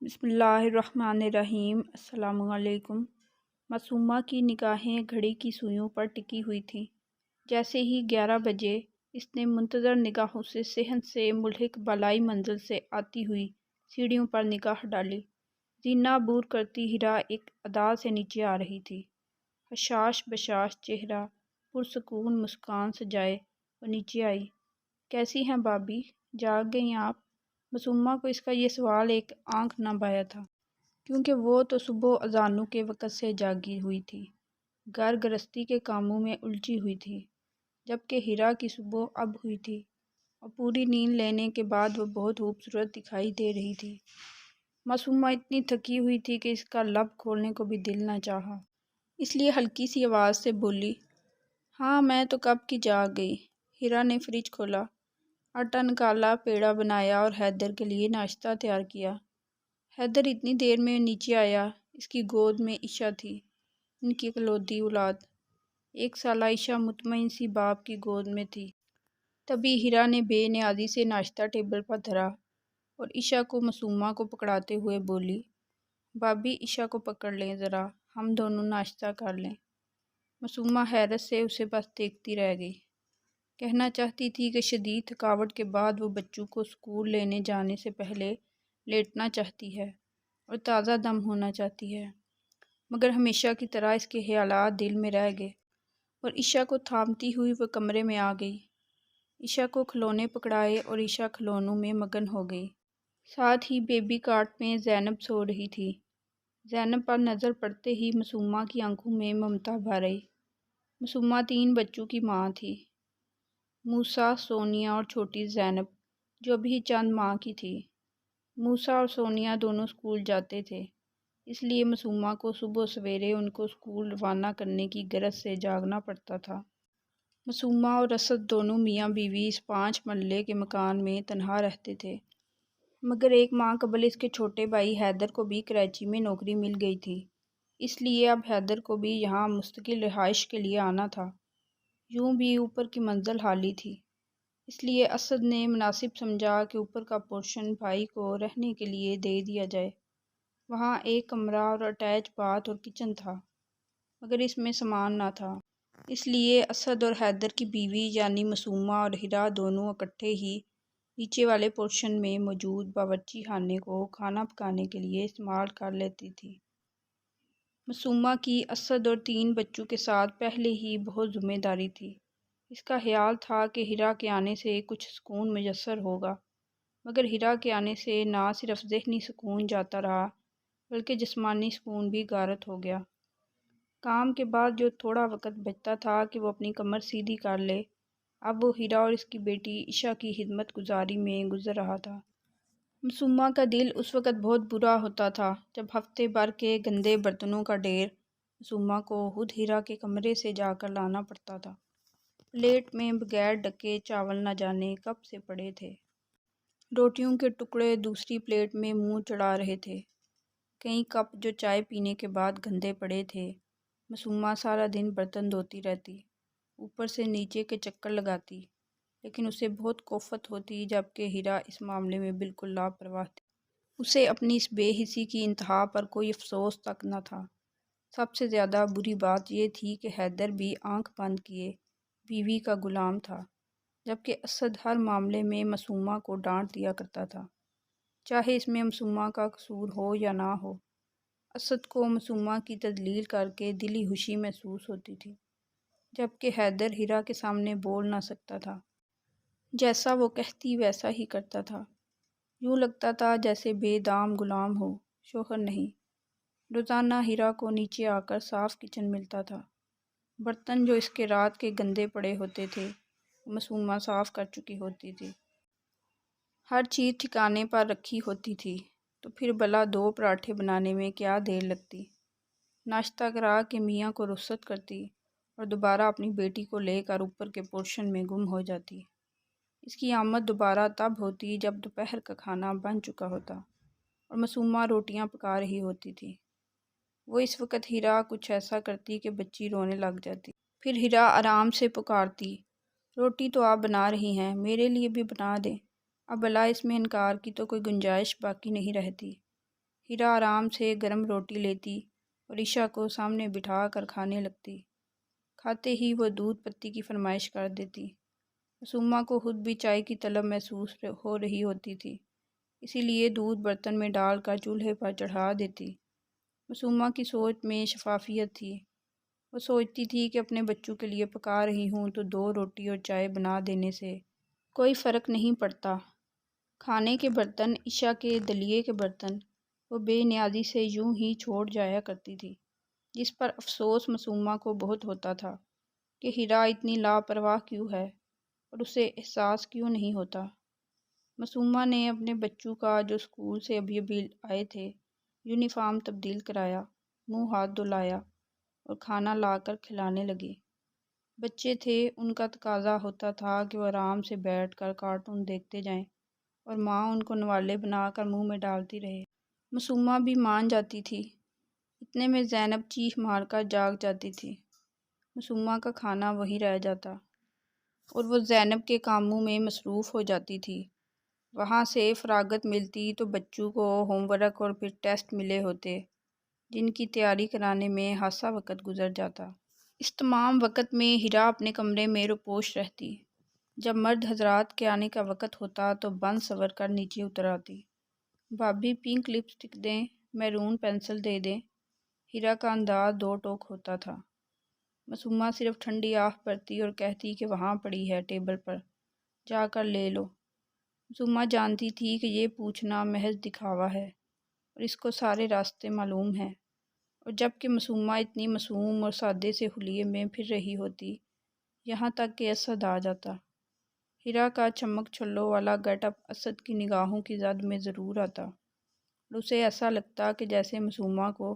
بسم اللہ الرحمن الرحیم۔ السلام علیکم۔ معصومہ کی نگاہیں گھڑی کی سوئیوں پر ٹکی ہوئی تھیں۔ جیسے ہی 11 بجے اس نے منتظر نگاہوں سے صحن سے ملحق بالائی منزل سے آتی ہوئی سیڑھیوں پر نگاہ ڈالی۔ زینہ عبور کرتی ہیرا ایک ادا سے نیچے آ رہی تھی۔ حشاش بشاش چہرہ، پرسکون مسکان سجائے وہ نیچے آئی۔ کیسی ہیں بابی، جاگ گئیں آپ؟ معصومہ کو اس کا یہ سوال ایک آنکھ نہ بھایا تھا، کیونکہ وہ تو صبح اذانوں کے وقت سے جاگی ہوئی تھی، گھر گرہستی کے کاموں میں الجھی ہوئی تھی، جبکہ ہیرا کی صبح اب ہوئی تھی اور پوری نیند لینے کے بعد وہ بہت خوبصورت دکھائی دے رہی تھی۔ معصومہ اتنی تھکی ہوئی تھی کہ اس کا لب کھولنے کو بھی دل نہ چاہا، اس لیے ہلکی سی آواز سے بولی، ہاں میں تو کب کی جاگ گئی۔ ہیرا نے فریج کھولا، آٹا نکالا، پیڑا بنایا اور حیدر کے لیے ناشتہ تیار کیا۔ حیدر اتنی دیر میں نیچے آیا۔ اس کی گود میں عشا تھی، ان کی اکلوتی اولاد۔ 1 سالہ عشا مطمئن سی باپ کی گود میں تھی۔ تبھی ہیرا نے بے نیازی سے ناشتہ ٹیبل پر دھرا اور عشا کو معصومہ کو پکڑاتے ہوئے بولی، بابی عشا کو پکڑ لیں ذرا، ہم دونوں ناشتہ کر لیں۔ معصومہ حیرت سے اسے بس دیکھتی رہ گئی۔ کہنا چاہتی تھی کہ شدید تھکاوٹ کے بعد وہ بچوں کو اسکول لینے جانے سے پہلے لیٹنا چاہتی ہے اور تازہ دم ہونا چاہتی ہے، مگر ہمیشہ کی طرح اس کے خیالات دل میں رہ گئے اور عشا کو تھامتی ہوئی وہ کمرے میں آ گئی۔ عشا کو کھلونے پکڑائے اور عشا کھلونوں میں مگن ہو گئی۔ ساتھ ہی بیبی کاٹ میں زینب سو رہی تھی۔ زینب پر نظر پڑتے ہی معصومہ کی آنکھوں میں ممتا بھر آئی۔ معصومہ 3 بچوں کی ماں تھی، موسیٰ، سونیا اور چھوٹی زینب جو ابھی چند ماہ کی تھی۔ موسیٰ اور سونیا دونوں اسکول جاتے تھے، اس لیے معصومہ کو صبح سویرے ان کو اسکول روانہ کرنے کی غرض سے جاگنا پڑتا تھا۔ معصومہ اور اسد دونوں میاں بیوی اس 5 مرلے کے مکان میں تنہا رہتے تھے، مگر 1 ماہ قبل اس کے چھوٹے بھائی حیدر کو بھی کراچی میں نوکری مل گئی تھی، اس لیے اب حیدر کو بھی یہاں مستقل رہائش کے لیے آنا تھا۔ یوں بھی اوپر کی منزل خالی تھی، اس لیے اسد نے مناسب سمجھا کہ اوپر کا پورشن بھائی کو رہنے کے لیے دے دیا جائے۔ وہاں ایک کمرہ اور اٹیچ باتھ اور کچن تھا، مگر اس میں سامان نہ تھا، اس لیے اسد اور حیدر کی بیوی یعنی معصومہ اور ہیرا دونوں اکٹھے ہی نیچے والے پورشن میں موجود باورچی خانے کو کھانا پکانے کے لیے استعمال کر لیتی تھی۔ معصومہ کی اسد اور 3 بچوں کے ساتھ پہلے ہی بہت ذمہ داری تھی۔ اس کا خیال تھا کہ ہیرا کے آنے سے کچھ سکون میسر ہوگا، مگر ہیرا کے آنے سے نہ صرف ذہنی سکون جاتا رہا بلکہ جسمانی سکون بھی غارت ہو گیا۔ کام کے بعد جو تھوڑا وقت بچتا تھا کہ وہ اپنی کمر سیدھی کر لے، اب وہ ہیرا اور اس کی بیٹی عشا کی خدمت گزاری میں گزر رہا تھا۔ معصومہ کا دل اس وقت بہت برا ہوتا تھا جب ہفتے بھر کے گندے برتنوں کا ڈھیر معصومہ کو خود ہیرا کے کمرے سے جا کر لانا پڑتا تھا۔ پلیٹ میں بغیر ڈھکے چاول نہ جانے کب سے پڑے تھے، روٹیوں کے ٹکڑے دوسری پلیٹ میں منہ چڑھا رہے تھے، کئی کپ جو چائے پینے کے بعد گندے پڑے تھے۔ معصومہ سارا دن برتن دھوتی رہتی، اوپر سے نیچے کے چکر لگاتی، لیکن اسے بہت کوفت ہوتی، جبکہ ہیرا اس معاملے میں بالکل لاپرواہ تھی۔ اسے اپنی اس بے حسی کی انتہا پر کوئی افسوس تک نہ تھا۔ سب سے زیادہ بری بات یہ تھی کہ حیدر بھی آنکھ بند کیے بیوی کا غلام تھا، جبکہ اسد ہر معاملے میں معصومہ کو ڈانٹ دیا کرتا تھا، چاہے اس میں معصومہ کا قصور ہو یا نہ ہو۔ اسد کو معصومہ کی تذلیل کر کے دلی خوشی محسوس ہوتی تھی، جبکہ حیدر ہیرا کے سامنے بول نہ سکتا تھا، جیسا وہ کہتی ویسا ہی کرتا تھا۔ یوں لگتا تھا جیسے بے دام غلام ہو، شوہر نہیں۔ روزانہ ہیرا کو نیچے آ کر صاف کچن ملتا تھا۔ برتن جو اس کے رات کے گندے پڑے ہوتے تھے معصومہ صاف کر چکی ہوتی تھی۔ ہر چیز ٹھکانے پر رکھی ہوتی تھی، تو پھر بھلا 2 پراٹھے بنانے میں کیا دیر لگتی۔ ناشتہ کرا کے میاں کو رخصت کرتی اور دوبارہ اپنی بیٹی کو لے کر اوپر کے پورشن میں گم ہو جاتی۔ اس کی آمد دوبارہ تب ہوتی جب دوپہر کا کھانا بن چکا ہوتا اور معصومہ روٹیاں پکا رہی ہوتی تھی۔ وہ اس وقت ہیرا کچھ ایسا کرتی کہ بچی رونے لگ جاتی۔ پھر ہیرا آرام سے پکارتی، روٹی تو آپ بنا رہی ہیں، میرے لیے بھی بنا دیں۔ اب بھلا اس میں انکار کی تو کوئی گنجائش باقی نہیں رہتی۔ ہیرا آرام سے گرم روٹی لیتی اور عشا کو سامنے بٹھا کر کھانے لگتی۔ کھاتے ہی وہ دودھ پتی کی فرمائش کر دیتی۔ معصومہ کو خود بھی چائے کی طلب محسوس ہو رہی ہوتی تھی، اسی لیے دودھ برتن میں ڈال کر چولہے پر چڑھا دیتی۔ معصومہ کی سوچ میں شفافیت تھی۔ وہ سوچتی تھی کہ اپنے بچوں کے لیے پکا رہی ہوں تو 2 روٹی اور چائے بنا دینے سے کوئی فرق نہیں پڑتا۔ کھانے کے برتن، عشا کے دلیے کے برتن، وہ بے نیازی سے یوں ہی چھوڑ جایا کرتی تھی، جس پر افسوس معصومہ کو بہت ہوتا تھا کہ ہیرا اتنی لاپرواہ کیوں ہے اور اسے احساس کیوں نہیں ہوتا۔ معصومہ نے اپنے بچوں کا، جو اسکول سے ابھی آئے تھے، یونیفارم تبدیل کرایا، منہ ہاتھ دھلایا اور کھانا لا کر کھلانے لگی۔ بچے تھے، ان کا تقاضا ہوتا تھا کہ وہ آرام سے بیٹھ کر کارٹون دیکھتے جائیں اور ماں ان کو نوالے بنا کر منہ میں ڈالتی رہے۔ معصومہ بھی مان جاتی تھی۔ اتنے میں زینب چیخ مار کر جاگ جاتی تھی۔ معصومہ کا کھانا وہیں رہ جاتا اور وہ زینب کے کاموں میں مصروف ہو جاتی تھی۔ وہاں سے فراغت ملتی تو بچوں کو ہوم ورک اور پھر ٹیسٹ ملے ہوتے، جن کی تیاری کرانے میں خاصا وقت گزر جاتا۔ اس تمام وقت میں ہیرا اپنے کمرے میں روپوش رہتی۔ جب مرد حضرات کے آنے کا وقت ہوتا تو بن سنور کر نیچے اتر آتی۔ بھابی پنک لپسٹک دیں، میرون پنسل دے دیں۔ ہیرا کا انداز 2 ٹوک ہوتا تھا۔ معصومہ صرف ٹھنڈی آہ بھرتی اور کہتی کہ وہاں پڑی ہے ٹیبل پر، جا کر لے لو۔ معصومہ جانتی تھی کہ یہ پوچھنا محض دکھاوا ہے اور اس کو سارے راستے معلوم ہیں، اور جب کہ معصومہ اتنی معصوم اور سادے سے حلیے میں پھر رہی ہوتی، یہاں تک کہ اسد آ جاتا۔ ہیرا کا چمک چھلوں والا گیٹ اپ اسد کی نگاہوں کی زد میں ضرور آتا اور اسے ایسا لگتا کہ جیسے معصومہ کو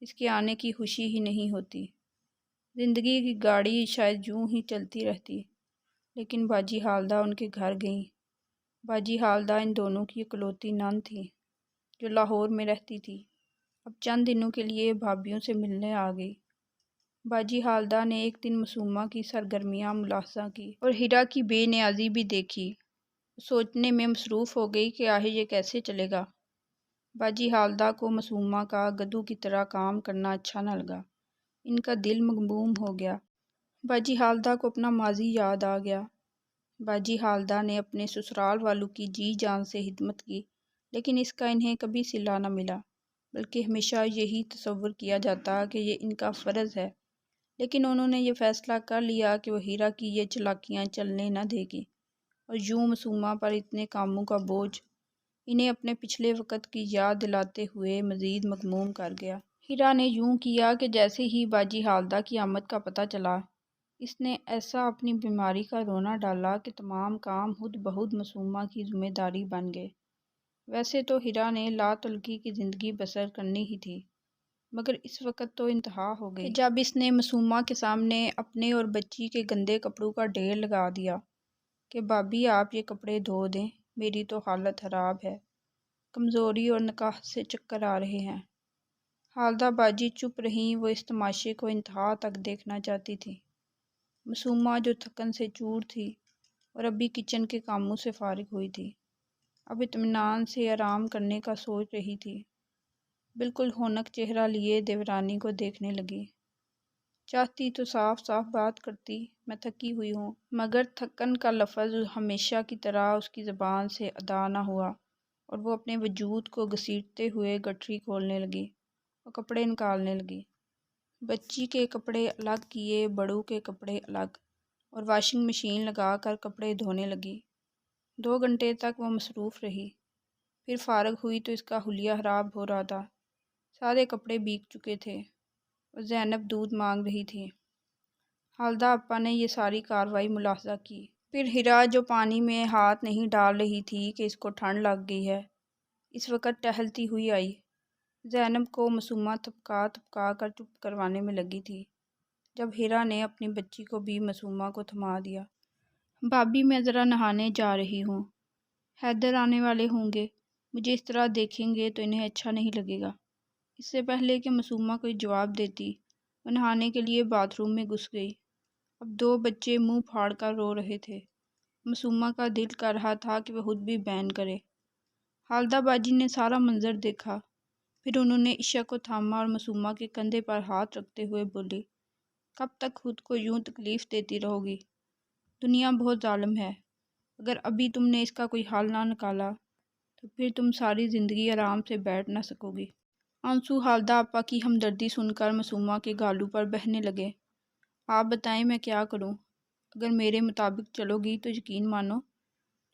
اس کے آنے کی خوشی ہی نہیں ہوتی۔ زندگی کی گاڑی شاید یوں ہی چلتی رہتی، لیکن باجی حالدہ ان کے گھر گئیں۔ باجی حالدہ ان دونوں کی اکلوتی نند تھی، جو لاہور میں رہتی تھی۔ اب چند دنوں کے لیے بھابھیوں سے ملنے آ گئی۔ باجی حالدہ نے ایک دن معصومہ کی سرگرمیاں ملاحظہ کی اور ہیرا کی بے نیازی بھی دیکھی۔ سوچنے میں مصروف ہو گئی کہ آخر یہ کیسے چلے گا۔ باجی حالدہ کو معصومہ کا گدھو کی طرح کام کرنا اچھا نہ لگا۔ ان کا دل مغموم ہو گیا۔ باجی حالدہ کو اپنا ماضی یاد آ گیا۔ باجی حالدہ نے اپنے سسرال والوں کی جی جان سے خدمت کی، لیکن اس کا انہیں کبھی صلہ نہ ملا، بلکہ ہمیشہ یہی تصور کیا جاتا کہ یہ ان کا فرض ہے۔ لیکن انہوں نے یہ فیصلہ کر لیا کہ وہ ہیرا کی یہ چالاکیاں چلنے نہ دے گی، اور یوں معصومہ پر اتنے کاموں کا بوجھ انہیں اپنے پچھلے وقت کی یاد دلاتے ہوئے مزید مغموم کر گیا۔ ہیرا نے یوں کیا کہ جیسے ہی باجی حالدہ کی آمد کا پتہ چلا، اس نے ایسا اپنی بیماری کا رونا ڈالا کہ تمام کام خود بخود معصومہ کی ذمہ داری بن گئے۔ ویسے تو ہیرا نے لا تعلقی کی زندگی بسر کرنی ہی تھی، مگر اس وقت تو انتہا ہو گئی کہ جب اس نے معصومہ کے سامنے اپنے اور بچی کے گندے کپڑوں کا ڈھیر لگا دیا کہ بھابی آپ یہ کپڑے دھو دیں، میری تو حالت خراب ہے، کمزوری اور نکاح سے چکر آ رہے ہیں۔ حالدہ باجی چپ رہیں، وہ اس تماشے کو انتہا تک دیکھنا چاہتی تھی۔ معصومہ جو تھکن سے چور تھی اور ابھی کچن کے کاموں سے فارغ ہوئی تھی، اب اطمینان سے آرام کرنے کا سوچ رہی تھی۔ بالکل ہونک چہرہ لیے دیورانی کو دیکھنے لگی۔ چاہتی تو صاف صاف بات کرتی، میں تھکی ہوئی ہوں، مگر تھکن کا لفظ ہمیشہ کی طرح اس کی زبان سے ادا نہ ہوا اور وہ اپنے وجود کو گھسیٹتے ہوئے گٹھری کھولنے لگی اور کپڑے نکالنے لگی۔ بچی کے کپڑے الگ کیے، بڑوں کے کپڑے الگ، اور واشنگ مشین لگا کر کپڑے دھونے لگی۔ 2 گھنٹے تک وہ مصروف رہی۔ پھر فارغ ہوئی تو اس کا حلیہ خراب ہو رہا تھا، سارے کپڑے بھیگ چکے تھے اور زینب دودھ مانگ رہی تھی۔ حالدہ اپا نے یہ ساری کارروائی ملاحظہ کی۔ پھر ہیرا جو پانی میں ہاتھ نہیں ڈال رہی تھی کہ اس کو ٹھنڈ لگ گئی ہے، اس وقت ٹہلتی ہوئی آئی۔ زینب کو معصومہ تھپکا تھپکا کر چپ کروانے میں لگی تھی، جب ہیرا نے اپنی بچی کو بھی معصومہ کو تھما دیا۔ بھابی میں ذرا نہانے جا رہی ہوں، حیدر آنے والے ہوں گے، مجھے اس طرح دیکھیں گے تو انہیں اچھا نہیں لگے گا۔ اس سے پہلے کہ معصومہ کوئی جواب دیتی، وہ نہانے کے لیے باتھ روم میں گھس گئی۔ اب 2 بچے منہ پھاڑ کر رو رہے تھے۔ معصومہ کا دل کر رہا تھا کہ وہ خود بھی بین کرے۔ حالدہ باجی نے سارا منظر دیکھا۔ پھر انہوں نے عشا کو تھاما اور معصومہ کے کندھے پر ہاتھ رکھتے ہوئے بولی، کب تک خود کو یوں تکلیف دیتی رہو گی؟ دنیا بہت ظالم ہے، اگر ابھی تم نے اس کا کوئی حل نہ نکالا تو پھر تم ساری زندگی آرام سے بیٹھ نہ سکو گی۔ آنسو حالدہ آپا کی ہمدردی سن کر معصومہ کے گالوں پر بہنے لگے۔ آپ بتائیں میں کیا کروں؟ اگر میرے مطابق چلو گی تو یقین مانو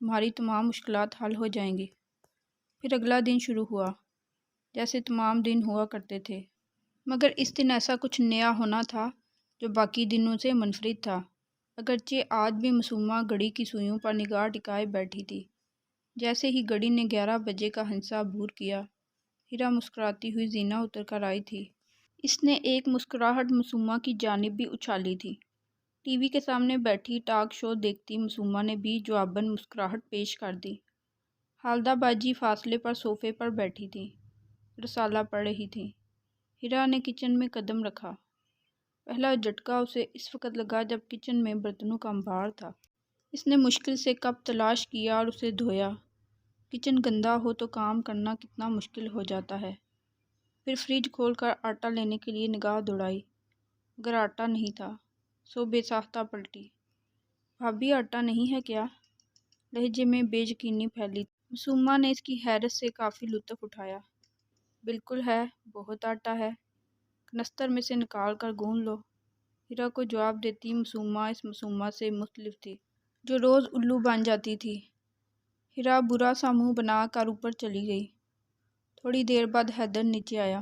تمہاری تمام مشکلات حل ہو جائیں گی۔ پھر اگلا دن شروع ہوا، جیسے تمام دن ہوا کرتے تھے، مگر اس دن ایسا کچھ نیا ہونا تھا جو باقی دنوں سے منفرد تھا۔ اگرچہ آج بھی معصومہ گھڑی کی سوئیوں پر نگاہ ٹکائے بیٹھی تھی۔ جیسے ہی گھڑی نے 11 بجے کا ہنسا عبور کیا، ہیرا مسکراتی ہوئی زینہ اتر کر آئی تھی۔ اس نے ایک مسکراہٹ معصومہ کی جانب بھی اچھالی تھی۔ ٹی وی کے سامنے بیٹھی ٹاک شو دیکھتی معصومہ نے بھی جواباً مسکراہٹ پیش کر دی۔ حالدہ باجی فاصلے پر صوفے پر بیٹھی تھیں، رسالہ پڑھ رہی تھیں۔ ہیرا نے کچن میں قدم رکھا۔ پہلا جھٹکا اسے اس وقت لگا جب کچن میں برتنوں کا انبار تھا۔ اس نے مشکل سے کپ تلاش کیا اور اسے دھویا۔ کچن گندا ہو تو کام کرنا کتنا مشکل ہو جاتا ہے۔ پھر فریج کھول کر آٹا لینے کے لیے نگاہ دوڑائی، مگر آٹا نہیں تھا۔ سو بے ساختہ پلٹی۔ بھابھی آٹا نہیں ہے کیا؟ لہجے میں بے یقینی پھیلی۔ معصومہ نے اس کی حیرت سے کافی لطف اٹھایا۔ بالکل ہے، بہت آٹا ہے، کنستر میں سے نکال کر گون لو۔ ہیرا کو جواب دیتی معصومہ اس معصومہ سے مختلف تھی جو روز الو بن جاتی تھی۔ ہیرا برا سا منہ بنا کر اوپر چلی گئی۔ تھوڑی دیر بعد حیدر نیچے آیا۔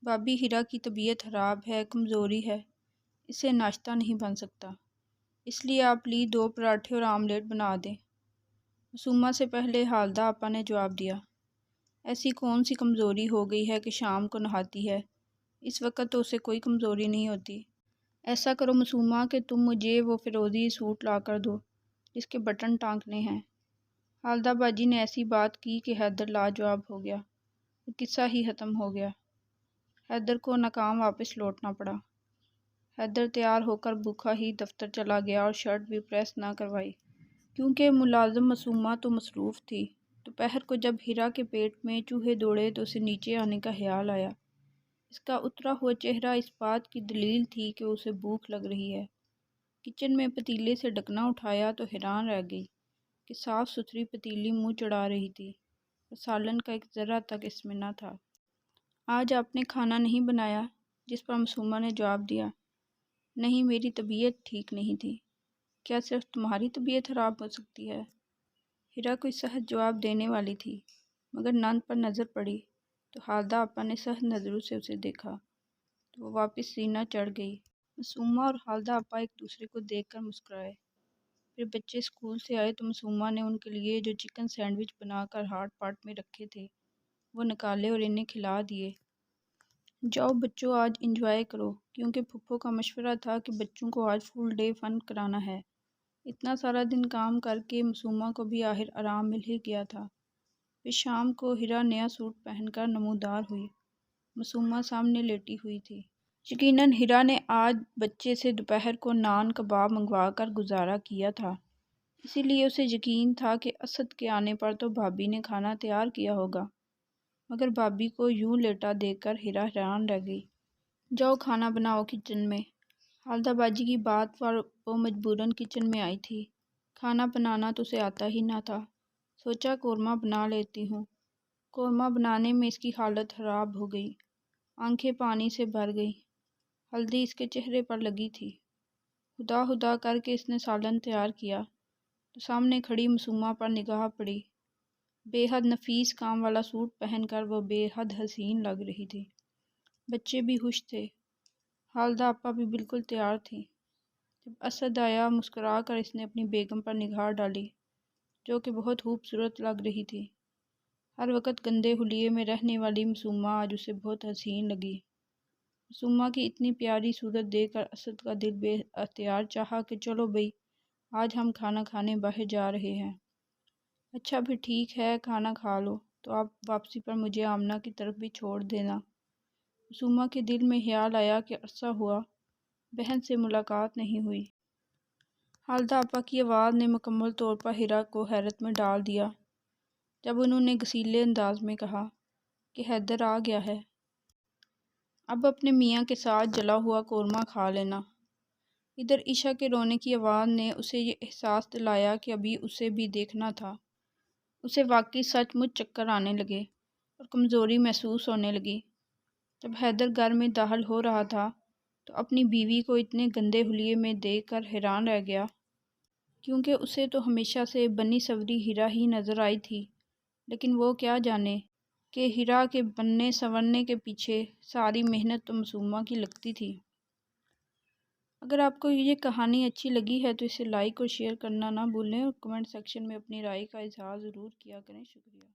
بھابھی ہیرا کی طبیعت خراب ہے، کمزوری ہے، اسے ناشتہ نہیں بن سکتا، اس لیے آپ پلیز 2 پراٹھے اور آملیٹ بنا دیں۔ معصومہ سے پہلے حالدہ آپا نے جواب دیا، ایسی کون سی کمزوری ہو گئی ہے کہ شام کو نہاتی ہے؟ اس وقت تو اسے کوئی کمزوری نہیں ہوتی۔ ایسا کرو معصومہ کہ تم مجھے وہ فیروزی سوٹ لا کر دو جس کے بٹن ٹانکنے ہیں۔ حالدہ باجی نے ایسی بات کی کہ حیدر لاجواب ہو گیا۔ وہ قصہ ہی ختم ہو گیا۔ حیدر کو ناکام واپس لوٹنا پڑا۔ حیدر تیار ہو کر بھوکا ہی دفتر چلا گیا اور شرٹ بھی پریس نہ کروائی، کیونکہ ملازم معصومہ تو مصروف تھی۔ دوپہر کو جب ہیرا کے پیٹ میں چوہے دوڑے تو اسے نیچے آنے کا خیال آیا۔ اس کا اترا ہوا چہرہ اس بات کی دلیل تھی کہ اسے بھوک لگ رہی ہے۔ کچن میں پتیلے سے ڈھکنا اٹھایا تو حیران رہ گئی کہ صاف ستھری پتیلی منہ چڑھا رہی تھی اور سالن کا ایک ذرہ تک اس میں نہ تھا۔ آج آپ نے کھانا نہیں بنایا؟ جس پر معصومہ نے جواب دیا، نہیں میری طبیعت ٹھیک نہیں تھی۔ کیا صرف تمہاری طبیعت خراب ہو سکتی ہے؟ ہیرا کوئی سخت جواب دینے والی تھی، مگر نند پر نظر پڑی تو حالدہ آپا نے سخت نظروں سے اسے دیکھا تو وہ واپس سینہ چڑھ گئی۔ معصومہ اور حالدہ آپا ایک دوسرے کو دیکھ کر مسکرائے۔ پھر بچے اسکول سے آئے تو معصومہ نے ان کے لیے جو چکن سینڈوچ بنا کر ہاٹ پاٹ میں رکھے تھے وہ نکالے اور انہیں کھلا دیے۔ جاؤ بچوں آج انجوائے کرو، کیونکہ پھپھو کا مشورہ تھا کہ بچوں کو آج فل ڈے فن کرانا ہے۔ اتنا سارا دن کام کر کے معصومہ کو بھی آخر آرام مل ہی گیا تھا۔ پھر شام کو ہیرا نیا سوٹ پہن کر نمودار ہوئی۔ معصومہ سامنے لیٹی ہوئی تھی۔ یقیناً ہیرا نے آج بچے سے دوپہر کو نان کباب منگوا کر گزارا کیا تھا، اسی لیے اسے یقین تھا کہ اسد کے آنے پر تو بھابھی نے کھانا تیار کیا ہوگا، مگر بھابھی کو یوں لیٹا دیکھ کر ہیرا حیران رہ گئی۔ جاؤ کھانا بناؤ کچن میں۔ حالدہ باجی کی بات پر وہ مجبوراً کچن میں آئی تھی۔ کھانا بنانا تو اسے آتا ہی نہ تھا۔ سوچا قورمہ بنا لیتی ہوں۔ قورمہ بنانے میں اس کی حالت خراب ہو گئی، آنکھیں پانی سے بھر گئیں، ہلدی اس کے چہرے پر لگی تھی۔ ہدا ہدا کر کے اس نے سالن تیار کیا تو سامنے کھڑی معصومہ پر نگاہ پڑی۔ بے حد نفیس کام والا سوٹ پہن کر وہ بے حد حسین لگ رہی تھی۔ بچے بھی خوش تھے، حالدہ آپا بھی بالکل تیار تھیں۔ جب اسد آیا مسکرا کر اس نے اپنی بیگم پر نگاہ ڈالی جو کہ بہت خوبصورت لگ رہی تھی۔ ہر وقت گندے حلیے میں رہنے والی معصومہ آج اسے بہت حسین لگی۔ معصومہ کی اتنی پیاری صورت دیکھ کر اسد کا دل بے اختیار چاہا کہ چلو بھئی آج ہم کھانا کھانے باہر جا رہے ہیں۔ اچھا پھر ٹھیک ہے، کھانا کھا لو تو آپ واپسی پر مجھے آمنہ کی طرف بھی چھوڑ دینا۔ معصومہ کے دل میں خیال آیا کہ عرصہ ہوا بہن سے ملاقات نہیں ہوئی۔ حالدہ آپا کی آواز نے مکمل طور پر ہیرا کو حیرت میں ڈال دیا جب انہوں نے گسیلے انداز میں کہا، کہ حیدر آ گیا ہے، اب اپنے میاں کے ساتھ جلا ہوا قورمہ کھا لینا۔ ادھر عشا کے رونے کی آواز نے اسے یہ احساس دلایا کہ ابھی اسے بھی دیکھنا تھا۔ اسے واقعی سچ مچ چکر آنے لگے اور کمزوری محسوس ہونے لگی۔ جب حیدر گھر میں داخل ہو رہا تھا تو اپنی بیوی کو اتنے گندے حلیے میں دیکھ کر حیران رہ گیا، کیونکہ اسے تو ہمیشہ سے بنی سوری ہیرا ہی نظر آئی تھی، لیکن وہ کیا جانے کہ ہیرا کے بننے سنورنے کے پیچھے ساری محنت تو معصومہ کی لگتی تھی۔ اگر آپ کو یہ کہانی اچھی لگی ہے تو اسے لائک اور شیئر کرنا نہ بھولیں اور کمنٹ سیکشن میں اپنی رائے کا اظہار ضرور کیا کریں۔ شکریہ۔